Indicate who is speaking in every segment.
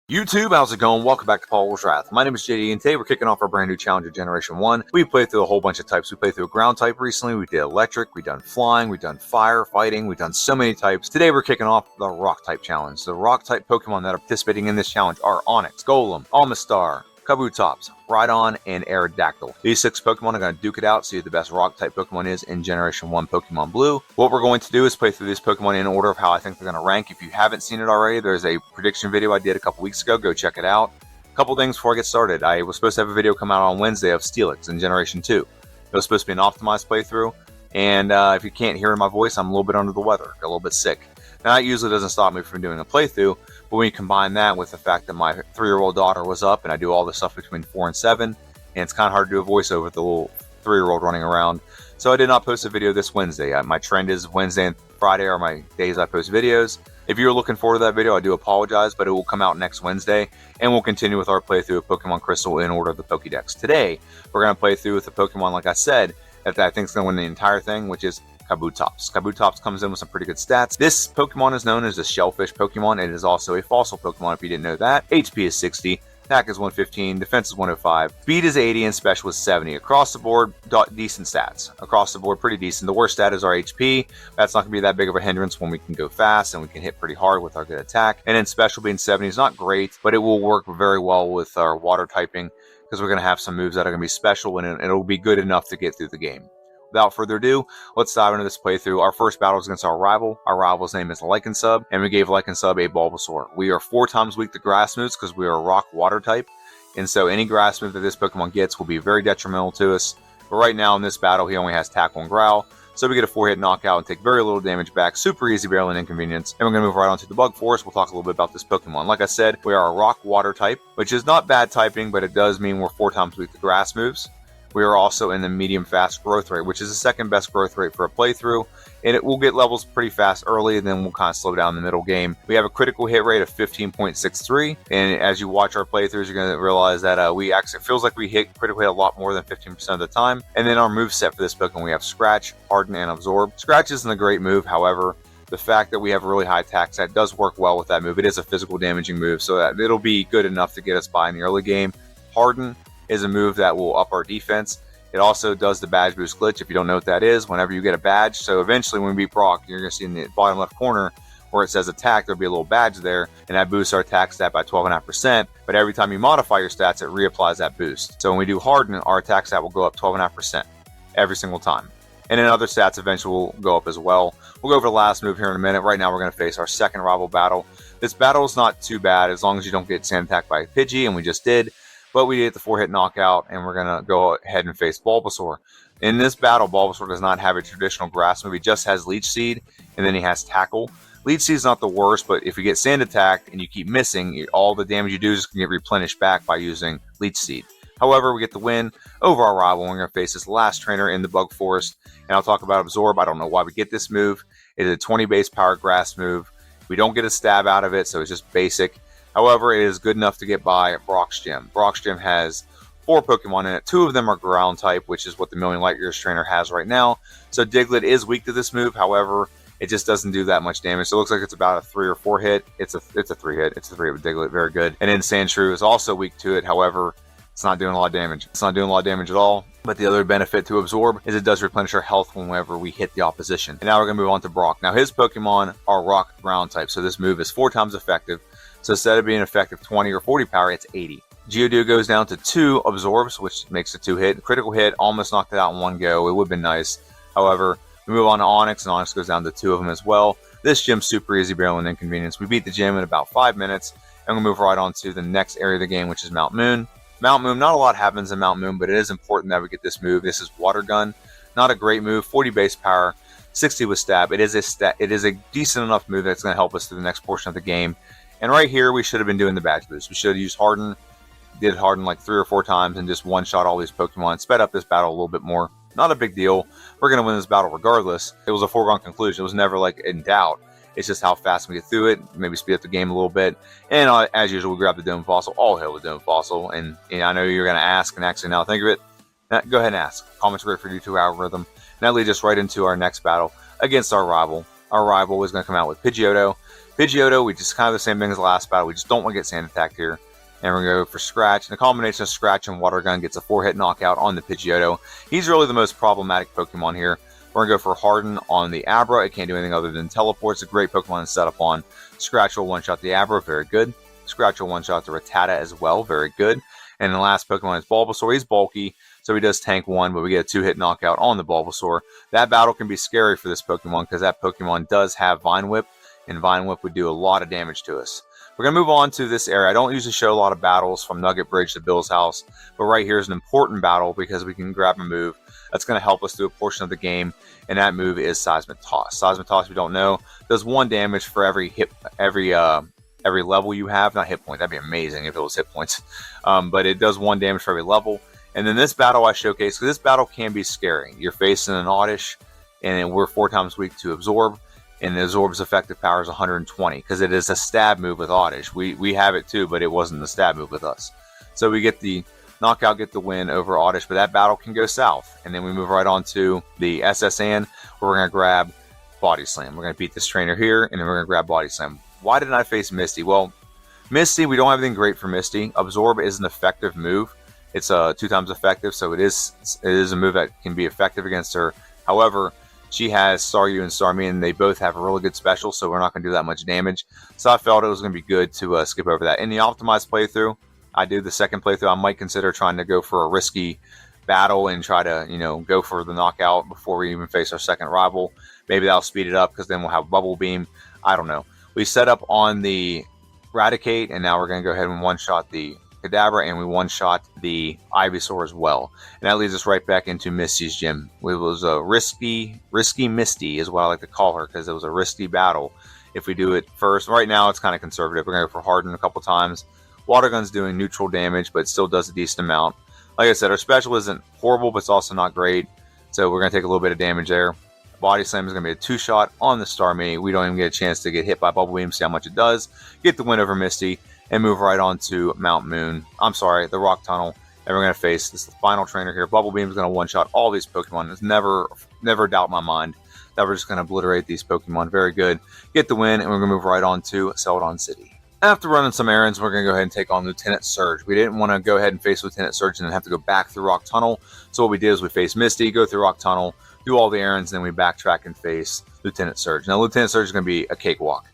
Speaker 1: YouTube, how's it going? Welcome back to Paul's Wrath. My name is JD, and today we're kicking off our brand new challenge of Generation 1. We played through a whole bunch of types. We played through a ground type recently, we did electric, we've done flying, we've done fire, fighting, we've done so many types. Today we're kicking off the rock type challenge. The rock type Pokemon that are participating in this challenge are Onix, Golem, Almastar, Kabutops, Rhydon, and Aerodactyl. These 6 Pokemon are going to duke it out, see who the best rock-type Pokemon is in Generation 1 Pokemon Blue. What we're going to do is play through these Pokemon in order of how I think they're going to rank. If you haven't seen it already, there's a prediction video I did a couple weeks ago. Go check it out. A couple things before I get started. I was supposed to have a video come out on Wednesday of Steelix in Generation 2. It was supposed to be an optimized playthrough, and if you can't hear my voice, I'm a little bit under the weather, a little bit sick. Now, that usually doesn't stop me from doing a playthrough, but when you combine that with the fact that my 3-year-old daughter was up and I do all this stuff between 4 and 7, and it's kind of hard to do a voiceover with the little 3-year-old running around. So I did not post a video this Wednesday. My trend is Wednesday and Friday are my days I post videos. If you're looking forward to that video, I do apologize, but it will come out next Wednesday, and we'll continue with our playthrough of Pokemon Crystal in order of the Pokédex. Today, we're going to play through with the Pokemon, like I said, that I think is going to win the entire thing, which is Kabutops. Kabutops comes in with some pretty good stats. This Pokemon is known as a shellfish Pokemon. It is also a fossil Pokemon if you didn't know that. HP is 60, attack is 115, defense is 105, speed is 80, and special is 70. Across the board, decent stats. Across the board, pretty decent. The worst stat is our HP. That's not going to be that big of a hindrance when we can go fast and we can hit pretty hard with our good attack. And then special being 70 is not great, but it will work very well with our water typing because we're going to have some moves that are going to be special and it'll be good enough to get through the game. Without further ado, let's dive into this playthrough. Our first battle is against our rival. Our rival's name is Lycansub, and we gave Lycansub a Bulbasaur. We are 4 times weak to grass moves because we are a rock water type, and so any grass move that this Pokemon gets will be very detrimental to us. But right now in this battle, he only has Tackle and Growl, so we get a 4-hit knockout and take very little damage back. Super easy, barely an inconvenience. And we're going to move right on to the Bug Forest. We'll talk a little bit about this Pokemon. Like I said, we are a rock water type, which is not bad typing, but it does mean we're 4 times weak to grass moves. We are also in the medium fast growth rate, which is the second best growth rate for a playthrough, and it will get levels pretty fast early, and then we'll kind of slow down in the middle game. We have a critical hit rate of 15.63, and as you watch our playthroughs, you're going to realize that it feels like we hit critical hit a lot more than 15% of the time. And then our move set for this Pokemon, we have Scratch, Harden, and Absorb. Scratch isn't a great move, however, the fact that we have a really high attack stat does work well with that move. It is a physical damaging move, so that it'll be good enough to get us by in the early game. Harden is a move that will up our defense. It also does the badge boost glitch. If you don't know what that is, whenever you get a badge, so eventually when we beat Brock, you're going to see in the bottom left corner where it says attack, there'll be a little badge there, and that boosts our attack stat by 12.5%, but every time you modify your stats, it reapplies that boost. So when we do Harden, our attack stat will go up 12.5% every single time. And then other stats eventually will go up as well. We'll go over the last move here in a minute. Right now we're going to face our second rival battle. This battle is not too bad as long as you don't get sand attacked by a Pidgey, and we just did. But we did the 4-hit knockout, and we're going to go ahead and face Bulbasaur. In this battle, Bulbasaur does not have a traditional grass move. He just has Leech Seed, and then he has Tackle. Leech Seed is not the worst, but if you get sand attacked and you keep missing, all the damage you do is going to get replenished back by using Leech Seed. However, we get the win over our rival. We're going to face this last trainer in the Bug Forest, and I'll talk about Absorb. I don't know why we get this move. It is a 20 base power grass move. We don't get a stab out of it, so it's just basic. However, it is good enough to get by Brock's Gym. Brock's Gym has 4 Pokemon in it. 2 of them are ground type, which is what the Million Light Years trainer has right now. So Diglett is weak to this move. However, it just doesn't do that much damage. So it looks like it's about a 3 or 4 hit. It's a 3 hit. It's a 3 with Diglett. Very good. And then Sandshrew is also weak to it. However, it's not doing a lot of damage. It's not doing a lot of damage at all. But the other benefit to Absorb is it does replenish our health whenever we hit the opposition. And now we're going to move on to Brock. Now his Pokemon are rock ground type. So this move is 4 times effective. So instead of being effective 20 or 40 power, it's 80. Geodude goes down to 2 Absorbs, which makes a 2-hit. Critical hit, almost knocked it out in one go. It would have been nice. However, we move on to Onix, and Onix goes down to 2 of them as well. This gym's super easy, barely an inconvenience. We beat the gym in about 5 minutes, and we'll move right on to the next area of the game, which is Mount Moon. Mount Moon, not a lot happens in Mount Moon, but it is important that we get this move. This is Water Gun. Not a great move, 40 base power, 60 with stab. It is a decent enough move that's going to help us through the next portion of the game. And right here, we should have been doing the badge boost. We should have used Harden, did Harden like 3 or 4 times, and just one-shot all these Pokemon, sped up this battle a little bit more. Not a big deal. We're going to win this battle regardless. It was a foregone conclusion. It was never like in doubt. It's just how fast we get through it, maybe speed up the game a little bit. And as usual, we grab the Dome Fossil. All hail the Dome Fossil. And I know you're going to ask, and actually now think of it, go ahead and ask. Comments great for YouTube algorithm. And that leads us right into our next battle against our rival. Our rival is going to come out with Pidgeotto. Pidgeotto, we just kind of the same thing as the last battle. We just don't want to get sand attacked here. And we're going to go for Scratch. And the combination of Scratch and Water Gun gets a 4-hit knockout on the Pidgeotto. He's really the most problematic Pokemon here. We're going to go for Harden on the Abra. It can't do anything other than teleport. It's a great Pokemon to set up on. Scratch will one-shot the Abra. Very good. Scratch will one-shot the Rattata as well. Very good. And the last Pokemon is Bulbasaur. He's bulky, so he does tank 1, but we get a 2-hit knockout on the Bulbasaur. That battle can be scary for this Pokemon because that Pokemon does have Vine Whip, and Vine Whip would do a lot of damage to us. We're going to move on to this area. I don't usually show a lot of battles from Nugget Bridge to Bill's house, but right here is an important battle because we can grab a move that's going to help us through a portion of the game, and that move is Seismic Toss. Seismic Toss, if you don't know, does 1 damage for every level you have. Not hit point. That'd be amazing if it was hit points. But it does 1 damage for every level. And then this battle I showcase, because this battle can be scary. You're facing an Oddish, and we're 4 times weak to Absorb. And the Absorb's effective power is 120 because it is a stab move with Oddish. We have it too, but it wasn't the stab move with us. So we get the knockout, get the win over Oddish, but that battle can go south. And then we move right on to the SSN, where we're going to grab Body Slam. We're going to beat this trainer here, and then we're going to grab Body Slam. Why didn't I face Misty? Well, Misty, we don't have anything great for Misty. Absorb is an effective move. It's 2 times effective, so it is a move that can be effective against her. However, she has Staryu and Starmie, and they both have a really good special, so we're not going to do that much damage. So I felt it was going to be good to skip over that. In the optimized playthrough, I do the second playthrough. I might consider trying to go for a risky battle and try to, go for the knockout before we even face our second rival. Maybe that'll speed it up because then we'll have Bubble Beam. I don't know. We set up on the Raticate, and now we're going to go ahead and one-shot the Kadabra, and we one-shot the Ivysaur as well. And that leads us right back into Misty's gym. It was a risky Misty is what I like to call her because it was a risky battle if we do it first. Right now it's kind of conservative. We're going to go for Harden a couple times. Water Gun's doing neutral damage, but it still does a decent amount. Like I said, our special isn't horrible, but it's also not great. So we're going to take a little bit of damage there. Body Slam is going to be a 2-shot on the Starmie. We don't even get a chance to get hit by Bubble Beam, see how much it does. Get the win over Misty, and move right on to Mount Moon. I'm sorry, the Rock Tunnel. And we're going to face this final trainer here. Bubble Beam is going to one-shot all these Pokemon. There's never doubt in my mind that we're just going to obliterate these Pokemon. Very good. Get the win, and we're going to move right on to Celadon City. After running some errands, we're going to go ahead and take on Lieutenant Surge. We didn't want to go ahead and face Lieutenant Surge and then have to go back through Rock Tunnel. So what we did is we faced Misty, go through Rock Tunnel, do all the errands, and then we backtrack and face Lieutenant Surge. Now, Lieutenant Surge is going to be a cakewalk.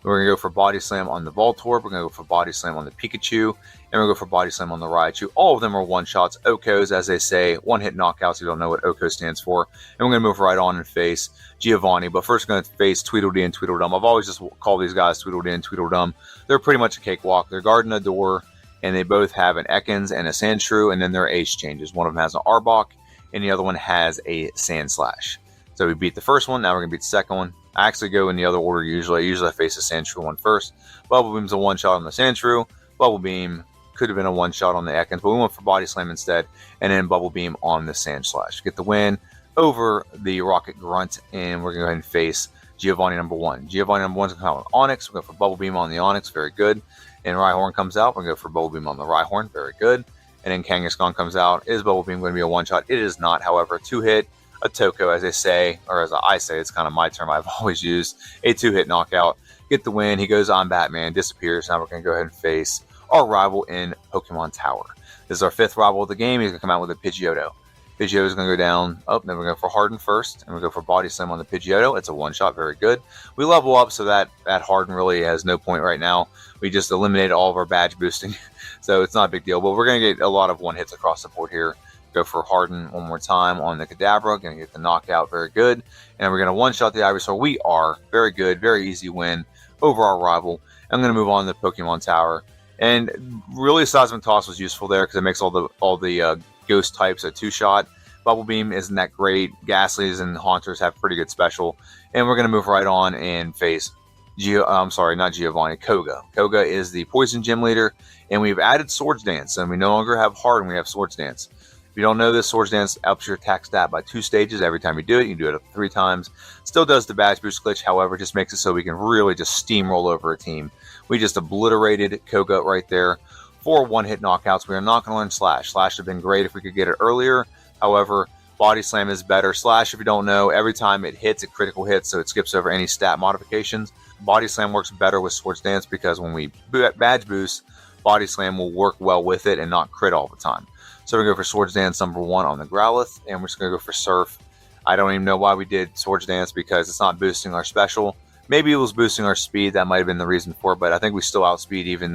Speaker 1: We're going to go for Body Slam on the Voltorb. We're going to go for Body Slam on the Pikachu. And we're going to go for Body Slam on the Raichu. All of them are one-shots. Okos, as they say, one-hit knockouts. You don't know what Oko stands for. And we're going to move right on and face Giovanni. But first, we're going to face Tweedledee and Tweedledum. I've always just called these guys Tweedledee and Tweedledum. They're pretty much a cakewalk. They're guarding a door, and they both have an Ekans and a Sandshrew, and then their ace changes. One of them has an Arbok, and the other one has a Sandslash. So we beat the first one. Now we're going to beat the second one. I actually go in the other order usually. I face the Sandshrew one first. Bubble Beam's a one-shot on the Sandshrew. Bubble Beam could have been a one-shot on the Ekans, but we went for Body Slam instead, and then Bubble Beam on the Sandslash. Get the win over the Rocket Grunt, and we're going to go ahead and face Giovanni number 1. Giovanni number 1 is going to come out with Onix. We're going for Bubble Beam on the Onix. Very good. And Rhyhorn comes out. We're going to go for Bubble Beam on the Rhyhorn. Very good. And then Kangaskhan comes out. Is Bubble Beam going to be a one-shot? It is not, however. 2-hit. A Toko, as they say, or as I say, it's kind of my term I've always used. A 2-hit knockout. Get the win. He goes on Batman, disappears. Now we're going to go ahead and face our rival in Pokemon Tower. This is our 5th rival of the game. He's going to come out with a Pidgeotto. Pidgeotto is going to go down. Oh, then we're going to go for Harden first, and we go for Body Slam on the Pidgeotto. It's a one-shot. Very good. We level up so that Harden really has no point right now. We just eliminated all of our badge boosting, so it's not a big deal. But we're going to get a lot of one-hits across the board here. Go for Harden one more time on the Kadabra. Going to get the knockout. Very good. And we're going to one-shot the Ivysaur. We are. Very good. Very easy win over our rival. I'm going to move on to Pokemon Tower. And really, Seismic Toss was useful there because it makes all the ghost types a 2-shot. Bubble Beam isn't that great. Ghastlies and Haunters have pretty good special. And we're going to move right on and face not Giovanni, Koga. Koga is the Poison Gym leader. And we've added Swords Dance. And we no longer have Harden. We have Swords Dance. If you don't know this, Swords Dance ups your attack stat by 2 stages every time you do it. You can do it up to 3 times. Still does the badge boost glitch, however, just makes it so we can really just steamroll over a team. We just obliterated Koga right there. 4 one-hit knockouts. We are not going to learn Slash. Slash would have been great if we could get it earlier. However, Body Slam is better. Slash, if you don't know, every time it hits, it critical hits, so it skips over any stat modifications. Body Slam works better with Swords Dance because when we badge boost, Body Slam will work well with it and not crit all the time. So we're going to go for Swords Dance number 1 on the Growlithe, and we're just going to go for Surf. I don't even know why we did Swords Dance because it's not boosting our special. Maybe it was boosting our speed. That might have been the reason for it, but I think we still outspeed even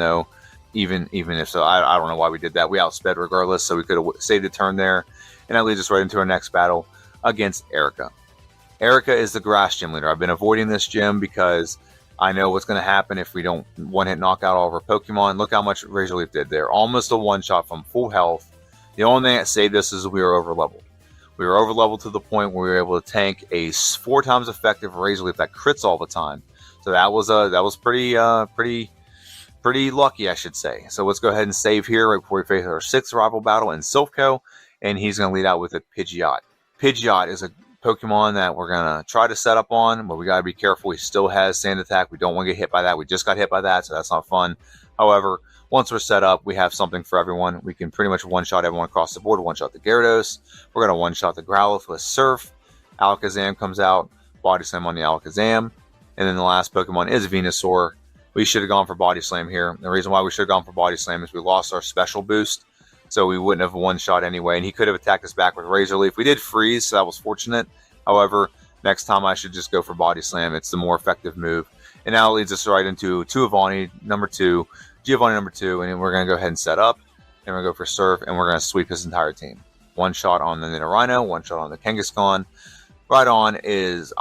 Speaker 1: if so. I don't know why we did that. We outsped regardless, so we could have saved a turn there. And that leads us right into our next battle against Erica. Erica is the grass gym leader. I've been avoiding this gym because I know what's going to happen if we don't one-hit knock out all of our Pokemon. Look how much Razor Leaf did there. Almost a one-shot from full health. The only thing that saved us is we were over-leveled. We were over-leveled to the point where we were able to tank a 4 times effective Razor Leaf that crits all the time. So that was pretty lucky, I should say. So let's go ahead and save here right before we face our 6th rival battle in Silphco, and he's going to lead out with a Pidgeot. Pidgeot is a Pokemon that we're going to try to set up on, but we got to be careful. He still has Sand Attack. We don't want to get hit by that. We just got hit by that, so that's not fun. However, once we're set up, we have something for everyone. We can pretty much one-shot everyone across the board. One-shot the Gyarados. We're going to one-shot the Growlithe with Surf. Alakazam comes out. Body Slam on the Alakazam. And then the last Pokemon is Venusaur. We should have gone for Body Slam here. The reason why we should have gone for Body Slam is we lost our special boost, so we wouldn't have one-shot anyway, and he could have attacked us back with Razor Leaf. We did freeze, so that was fortunate. However, next time I should just go for Body Slam. It's the more effective move. And now it leads us right into Giovanni number 2, and then we're going to go ahead and set up, and we're going to go for Surf, and we're going to sweep his entire team. One shot on the Nidorino, one shot on the Kangaskhan. Rhyhorn is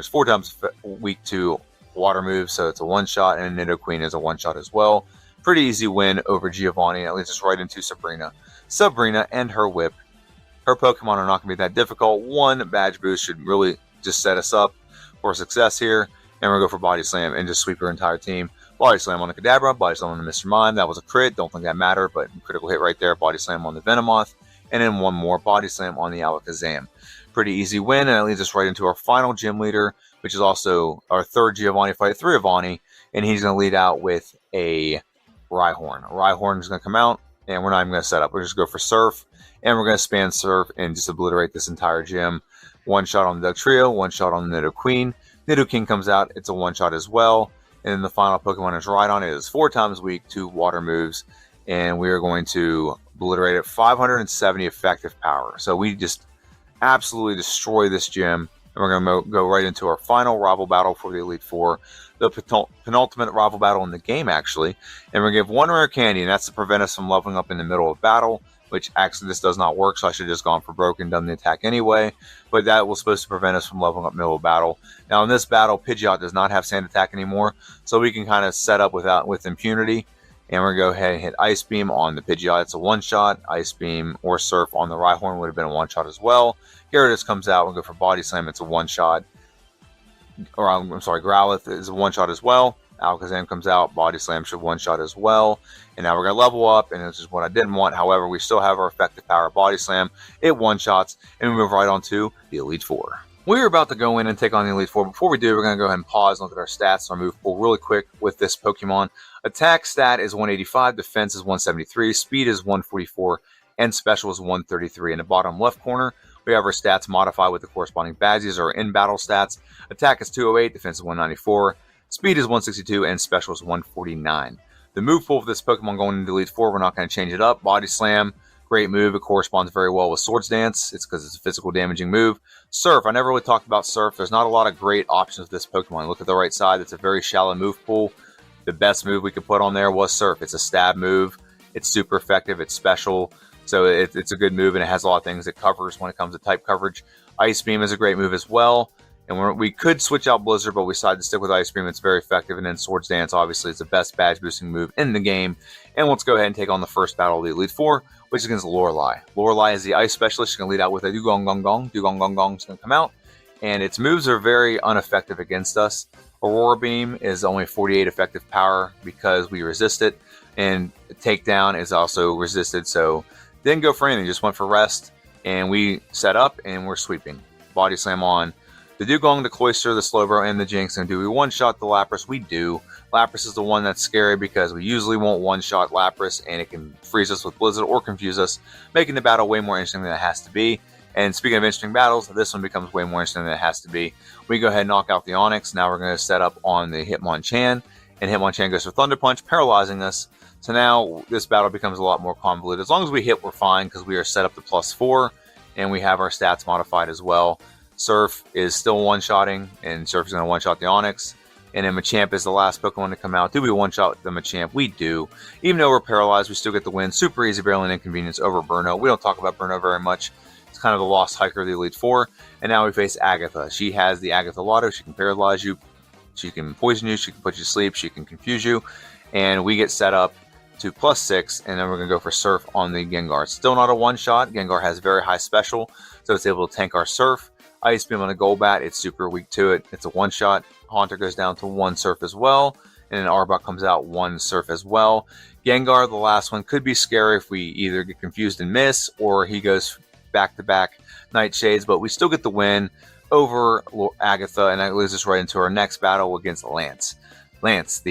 Speaker 1: 4 times weak to water moves, so it's a one-shot, and Nidoqueen is a one-shot as well. Pretty easy win over Giovanni. That leads us right into Sabrina. Sabrina and her whip. Her Pokemon are not going to be that difficult. One badge boost should really just set us up for success here, and we're going to go for Body Slam and just sweep her entire team. Body Slam on the Kadabra, Body Slam on the Mr. Mime. That was a crit. Don't think that mattered, but critical hit right there. Body Slam on the Venomoth, and then one more Body Slam on the Alakazam. Pretty easy win, and it leads us right into our final gym leader, which is also our 3rd Giovanni fight, 3 Giovanni, and he's going to lead out with a Rhyhorn. Rhyhorn is going to come out, and we're not even going to set up. We're just going to go for Surf, and we're going to spam Surf and just obliterate this entire gym. One shot on the Dugtrio, one shot on the Nidoqueen. Nidoking comes out, it's a one-shot as well. And then the final Pokemon is Rhydon. It is 4 times weak to water moves, and we are going to obliterate it. 570 effective power. So we just absolutely destroy this gym. And we're going to go right into our final rival battle for the Elite Four, the penultimate rival battle in the game, actually. And we're going to give 1 rare candy, and that's to prevent us from leveling up in the middle of battle, which actually this does not work, so I should have just gone for Broken, done the attack anyway. But that was supposed to prevent us from leveling up middle of battle. Now in this battle, Pidgeot does not have Sand Attack anymore, so we can kind of set up with impunity. And we're going to go ahead and hit Ice Beam on the Pidgeot. It's a one-shot. Ice Beam or Surf on the Rhyhorn would have been a one-shot as well. Gyarados comes out. We'll go for Body Slam. It's a one-shot. Or I'm sorry, Growlithe is a one-shot as well. Alakazam comes out. Body Slam should one-shot as well. And now we're going to level up, and this is what I didn't want. However, we still have our effective power Body Slam. It one-shots, and we move right on to the Elite Four. We're about to go in and take on the Elite Four. Before we do, we're going to go ahead and pause and look at our stats. Our move pool really quick with this Pokemon. Attack stat is 185, defense is 173, speed is 144, and special is 133. In the bottom left corner, we have our stats modified with the corresponding badges or in-battle stats. Attack is 208, defense is 194, speed is 162, and special is 149. The move pool for this Pokemon going into Elite Four, we're not going to change it up. Body Slam, great move. It corresponds very well with Swords Dance. It's because it's a physical damaging move. Surf, I never really talked about Surf. There's not a lot of great options with this Pokemon. Look at the right side. It's a very shallow move pool. The best move we could put on there was Surf. It's a stab move. It's super effective. It's special. So it's a good move, and it has a lot of things it covers when it comes to type coverage. Ice Beam is a great move as well. And we could switch out Blizzard, but we decided to stick with Ice Beam. It's very effective. And then Swords Dance, obviously, is the best badge boosting move in the game. And let's go ahead and take on the first battle of the Elite Four, which is against Lorelei. Lorelei is the ice specialist. She's going to lead out with a Dugong Gong Gong. Dugong Gong Gong is going to come out. And its moves are very ineffective against us. Aurora Beam is only 48 effective power because we resist it. And Takedown is also resisted. So didn't go for anything. Just went for rest. And we set up and we're sweeping. Body Slam on the Dugong, the Cloyster, the Slowbro, and the Jinx. And do we one-shot the Lapras? We do. Lapras is the one that's scary because we usually won't one-shot Lapras, and it can freeze us with Blizzard or confuse us, making the battle way more interesting than it has to be. And speaking of interesting battles, this one becomes way more interesting than it has to be. We go ahead and knock out the Onix. Now we're going to set up on the Hitmonchan, and Hitmonchan goes for Thunder Punch, paralyzing us. So now this battle becomes a lot more convoluted. As long as we hit, we're fine because we are set up to +4, and we have our stats modified as well. Surf is still one-shotting, and Surf is going to one-shot the Onix. And then Machamp is the last Pokemon to come out. Do we one-shot the Machamp? We do. Even though we're paralyzed, we still get the win. Super easy, barely an inconvenience over Bruno. We don't talk about Bruno very much. It's kind of the lost hiker of the Elite Four. And now we face Agatha. She has the Agatha Lotto. She can paralyze you. She can poison you. She can put you to sleep. She can confuse you. And we get set up to +6. And then we're going to go for Surf on the Gengar. It's still not a one-shot. Gengar has very high special, so it's able to tank our Surf. Ice Beam on a Golbat. It's super weak to it. It's a one-shot. Haunter goes down to 1 Surf as well. And then Arbok comes out 1 Surf as well. Gengar, the last one, could be scary if we either get confused and miss, or he goes back-to-back Nightshades, but we still get the win over Agatha, and that leads us right into our next battle against Lance. Lance,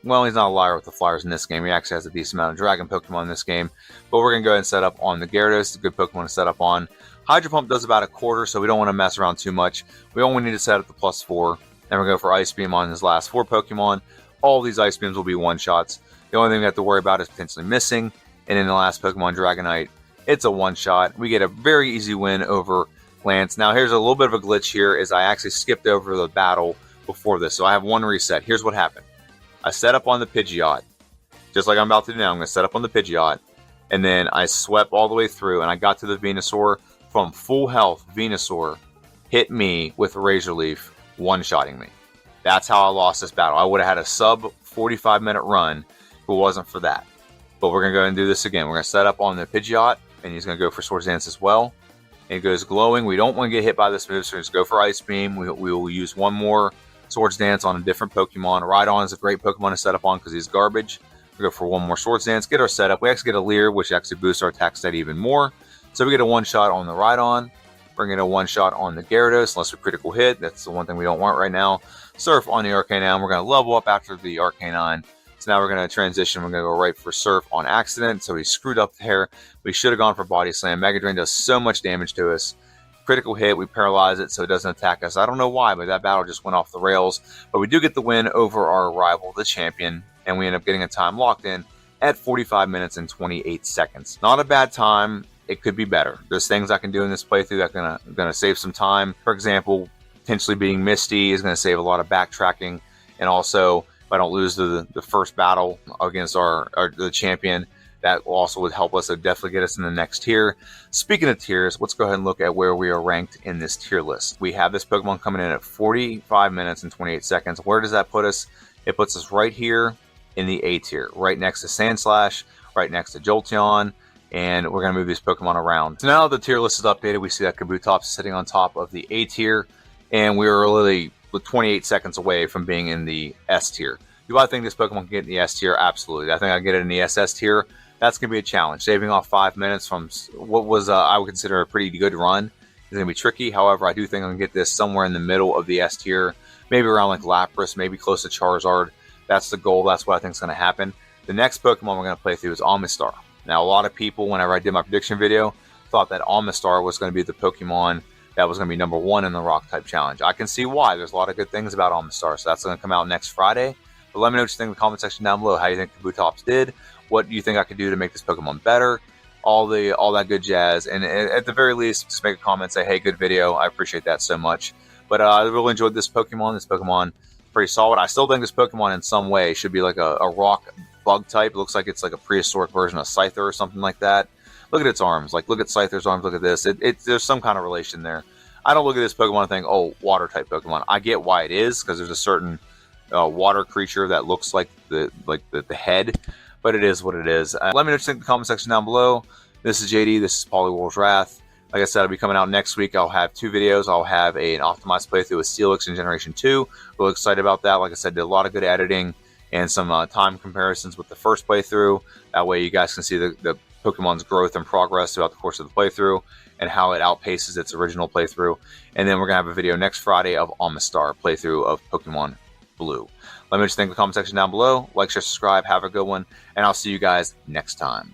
Speaker 1: well, he's not a liar with the Flyers in this game. He actually has a decent amount of Dragon Pokemon in this game, but we're going to go ahead and set up on the Gyarados. It's a good Pokemon to set up on. Hydro Pump does about 1/4, so we don't want to mess around too much. We only need to set up the +4. Then we're going to go for Ice Beam on his last 4 Pokemon. All these Ice Beams will be one-shots. The only thing we have to worry about is potentially missing. And in the last Pokemon, Dragonite, it's a one-shot. We get a very easy win over Lance. Now, here's a little bit of a glitch here, is I actually skipped over the battle before this. So I have one reset. Here's what happened. I set up on the Pidgeot. Just like I'm about to do now, I'm going to set up on the Pidgeot. And then I swept all the way through, and I got to the Venusaur. From full health, Venusaur hit me with a Razor Leaf, one-shotting me. That's how I lost this battle. I would have had a sub 45-minute run if it wasn't for that. But we're going to go and do this again. We're going to set up on the Pidgeot, and he's going to go for Swords Dance as well. And it goes Glowing. We don't want to get hit by this move, so just go for Ice Beam. We will use one more Swords Dance on a different Pokemon. Rhydon is a great Pokemon to set up on because he's garbage. We go for one more Swords Dance, get our setup. We actually get a Leer, which actually boosts our attack stat even more. So we get a one-shot on the Rhydon. We're going to one-shot on the Gyarados, unless a critical hit. That's the one thing we don't want right now. Surf on the Arcanine. We're going to level up after the Arcanine. So now we're going to transition. We're going to go right for Surf on accident. So we screwed up there. We should have gone for Body Slam. Mega Drain does so much damage to us. Critical hit. We paralyze it so it doesn't attack us. I don't know why, but that battle just went off the rails. But we do get the win over our rival, the champion. And we end up getting a time locked in at 45 minutes and 28 seconds. Not a bad time. It could be better. There's things I can do in this playthrough that are gonna save some time. For example, potentially being Misty is going to save a lot of backtracking. And also, if I don't lose the first battle against the champion, that also would help us. It would definitely get us in the next tier. Speaking of tiers, let's go ahead and look at where we are ranked in this tier list. We have this Pokemon coming in at 45 minutes and 28 seconds. Where does that put us? It puts us right here in the A tier, right next to Sandslash, right next to Jolteon. And we're going to move these Pokemon around. So now the tier list is updated. We see that Kabutops is sitting on top of the A tier. And we are literally 28 seconds away from being in the S tier. Do I think this Pokemon can get in the S tier? Absolutely. I think I can get it in the SS tier. That's going to be a challenge. Saving off 5 minutes from what was, I would consider, a pretty good run is going to be tricky. However, I do think I can get this somewhere in the middle of the S tier. Maybe around like Lapras, maybe close to Charizard. That's the goal. That's what I think is going to happen. The next Pokemon we're going to play through is Amistar. Now, a lot of people, whenever I did my prediction video, thought that Amistar was going to be the Pokemon that was going to be #1 in the Rock-type challenge. I can see why. There's a lot of good things about Amistar, so that's going to come out next Friday. But let me know what you think in the comment section down below. How you think Kabutops did? What do you think I could do to make this Pokemon better? All that good jazz. And at the very least, just make a comment, say, hey, good video. I appreciate that so much. But I really enjoyed this Pokemon. This Pokemon is pretty solid. I still think this Pokemon in some way should be like a rock bug type. It looks like it's like a prehistoric version of Scyther or something like that. Look at its arms. Like, look at Scyther's arms. Look at this. There's some kind of relation there. I don't look at this Pokemon and think, oh, water type Pokemon. I get why it is, because there's a certain water creature that looks like the head, but it is what it is. Let me know what you think in the comment section down below. This is JD. This is Poliwhirl's Wrath. Like I said, I'll be coming out next week. I'll have 2 videos. I'll have an optimized playthrough with Steelix in Generation 2. Really excited about that. Like I said, did a lot of good editing and some time comparisons with the first playthrough. That way you guys can see the Pokemon's growth and progress throughout the course of the playthrough and how it outpaces its original playthrough. And then we're going to have a video next Friday of Amistar, playthrough of Pokemon Blue. Let me know what you think in the comment section down below. Like, share, subscribe. Have a good one. And I'll see you guys next time.